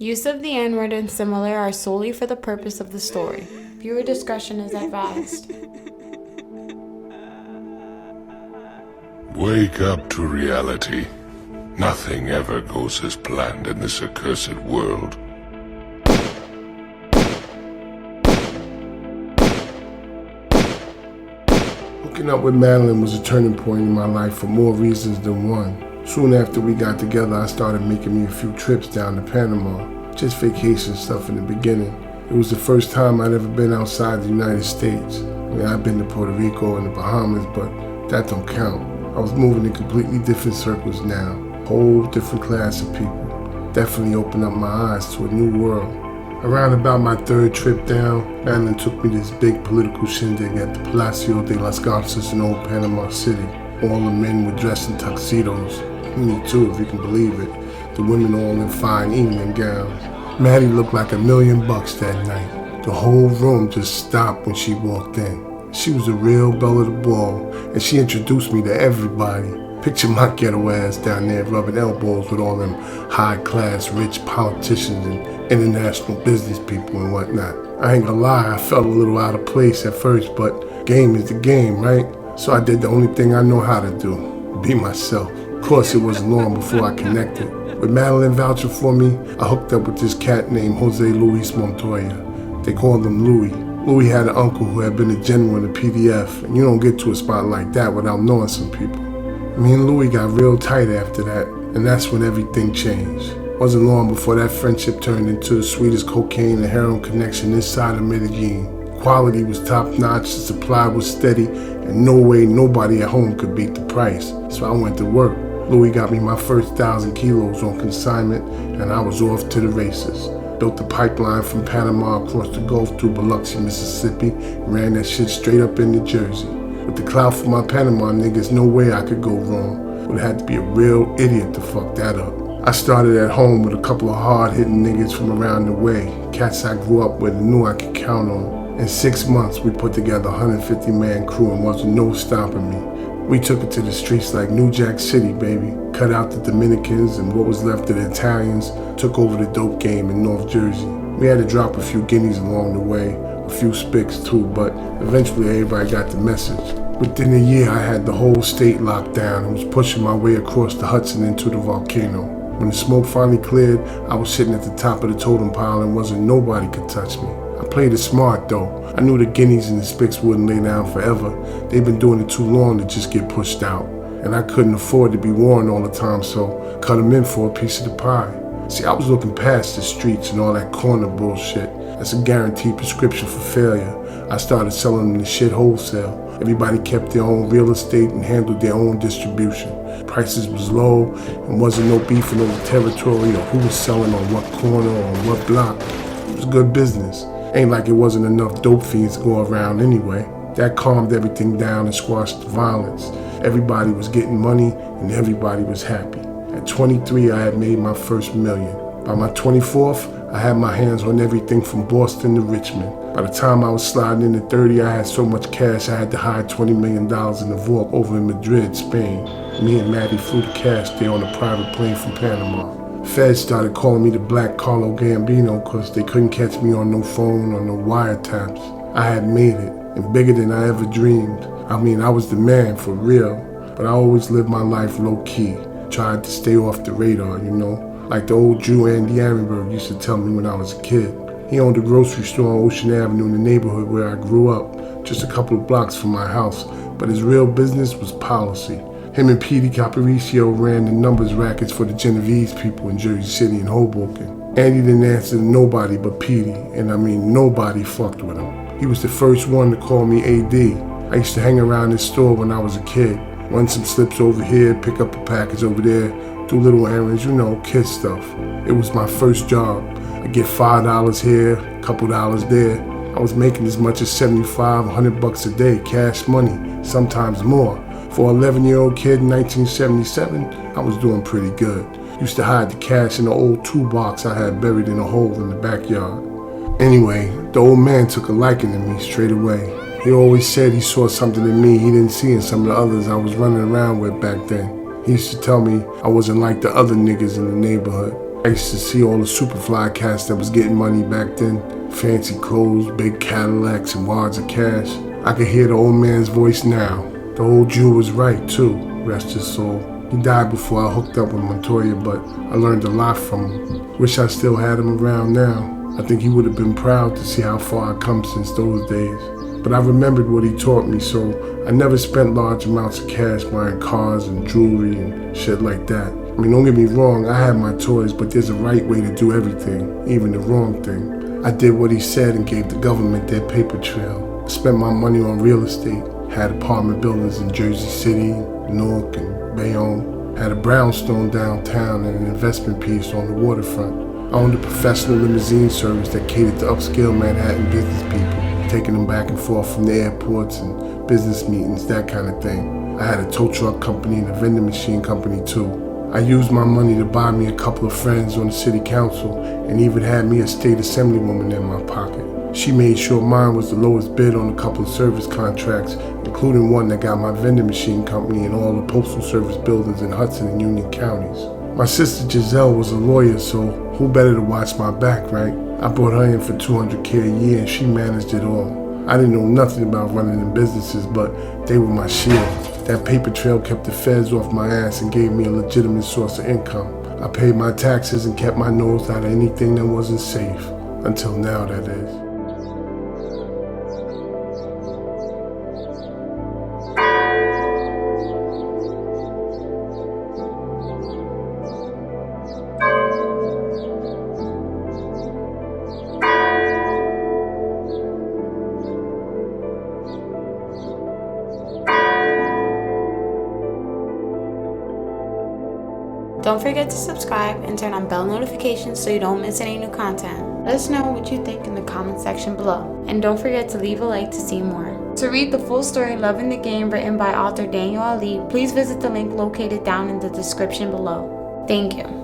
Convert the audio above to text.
Use of the N-word and similar are solely for the purpose of the story. Viewer discretion is advised. Wake up to reality. Nothing ever goes as planned in this accursed world. Hooking up with Madeline was a turning point in my life for more reasons than one. Soon after we got together, I started making me a few trips down to Panama. Just vacation stuff in the beginning. It was the first time I'd ever been outside the United States. I've been to Puerto Rico and the Bahamas, but that don't count. I was moving in completely different circles now. Whole different class of people. Definitely opened up my eyes to a new world. Around about my third trip down, Madeline took me to this big political shindig at the Palacio de las Garzas in Old Panama City. All the men were dressed in tuxedos. Me too, if you can believe it. The women all in fine evening gowns. Maddie looked like $1 million that night. The whole room just stopped when she walked in. She was the real belle of the ball, and she introduced me to everybody. Picture my ghetto ass down there rubbing elbows with all them high-class, rich politicians and international business people and whatnot. I ain't gonna lie, I felt a little out of place at first, but game is the game, right? So I did the only thing I know how to do, be myself. Of course, it wasn't long before I connected. With Madeline vouching for me, I hooked up with this cat named Jose Luis Montoya. They called him Louis. Louis had an uncle who had been a general in the PDF, and you don't get to a spot like that without knowing some people. Me and Louis got real tight after that, and that's when everything changed. Wasn't long before that friendship turned into the sweetest cocaine and heroin connection this side of Medellin. Quality was top-notch, the supply was steady, and no way nobody at home could beat the price. So I went to work. Louis got me my first 1,000 kilos on consignment, and I was off to the races. Built the pipeline from Panama across the Gulf through Biloxi, Mississippi, and ran that shit straight up into Jersey. With the clout for my Panama niggas, no way I could go wrong. Would have to be a real idiot to fuck that up. I started at home with a couple of hard-hitting niggas from around the way, cats I grew up with and knew I could count on. In 6 months, we put together a 150-man crew and wasn't no stopping me. We took it to the streets like New Jack City, baby. Cut out the Dominicans and what was left of the Italians, took over the dope game in North Jersey. We had to drop a few guineas along the way, a few spics too, but eventually everybody got the message. Within a year, I had the whole state locked down and was pushing my way across the Hudson into the volcano. When the smoke finally cleared, I was sitting at the top of the totem pile and wasn't nobody could touch me. I played it smart though. I knew the guineas and the spics wouldn't lay down forever. They'd been doing it too long to just get pushed out. And I couldn't afford to be warned all the time, so cut them in for a piece of the pie. See, I was looking past the streets and all that corner bullshit. That's a guaranteed prescription for failure. I started selling them the shit wholesale. Everybody kept their own real estate and handled their own distribution. Prices was low and wasn't no beefing over territory or who was selling on what corner or on what block. It was good business. Ain't like it wasn't enough dope fiends to go around anyway. That calmed everything down and squashed the violence. Everybody was getting money and everybody was happy. At 23, I had made my first million. By my 24th, I had my hands on everything from Boston to Richmond. By the time I was sliding into 30, I had so much cash I had to hide $20 million in the vault over in Madrid, Spain. Me and Maddie flew to cash there on a private plane from Panama. Feds started calling me the Black Carlo Gambino because they couldn't catch me on no phone or no wiretaps. I had made it, and bigger than I ever dreamed. I was the man for real, but I always lived my life low-key. Tried to stay off the radar, you know? Like the old Jew Andy Arenberg used to tell me when I was a kid. He owned a grocery store on Ocean Avenue in the neighborhood where I grew up, just a couple of blocks from my house, but his real business was policy. Him and Petey Caparicio ran the numbers rackets for the Genovese people in Jersey City and Hoboken. Andy didn't answer to nobody but Petey, and nobody fucked with him. He was the first one to call me AD. I used to hang around his store when I was a kid, run some slips over here, pick up a package over there, do little errands, kid stuff. It was my first job. I'd get $5 here, a couple dollars there. I was making as much as $75, $100 a day, cash money, sometimes more. For an 11-year-old kid in 1977, I was doing pretty good. Used to hide the cash in an old toolbox I had buried in a hole in the backyard. Anyway, the old man took a liking to me straight away. He always said he saw something in me he didn't see in some of the others I was running around with back then. He used to tell me I wasn't like the other niggas in the neighborhood. I used to see all the Superfly cats that was getting money back then. Fancy clothes, big Cadillacs, and wads of cash. I could hear the old man's voice now. The old Jew was right, too, rest his soul. He died before I hooked up with Montoya, but I learned a lot from him. Wish I still had him around now. I think he would have been proud to see how far I've come since those days. But I remembered what he taught me, so I never spent large amounts of cash buying cars and jewelry and shit like that. I mean, don't get me wrong, I had my toys, but there's a right way to do everything, even the wrong thing. I did what he said and gave the government their paper trail. I spent my money on real estate, had apartment buildings in Jersey City, Newark, and Bayonne. Had a brownstone downtown and an investment piece on the waterfront. I owned a professional limousine service that catered to upscale Manhattan business people, taking them back and forth from the airports and business meetings, that kind of thing. I had a tow truck company and a vending machine company too. I used my money to buy me a couple of friends on the city council and even had me a state assemblywoman in my pocket. She made sure mine was the lowest bid on a couple of service contracts, including one that got my vending machine company in all the postal service buildings in Hudson and Union counties. My sister Giselle was a lawyer, so who better to watch my back, right? I brought her in for $200K a year and she managed it all. I didn't know nothing about running in businesses, but they were my shield. That paper trail kept the feds off my ass and gave me a legitimate source of income. I paid my taxes and kept my nose out of anything that wasn't safe. Until now, that is. Don't forget to subscribe and turn on bell notifications so you don't miss any new content. Let us know what you think in the comment section below. And don't forget to leave a like to see more. To read the full story Love in the Game written by author Daniel Ali, please visit the link located down in the description below. Thank you.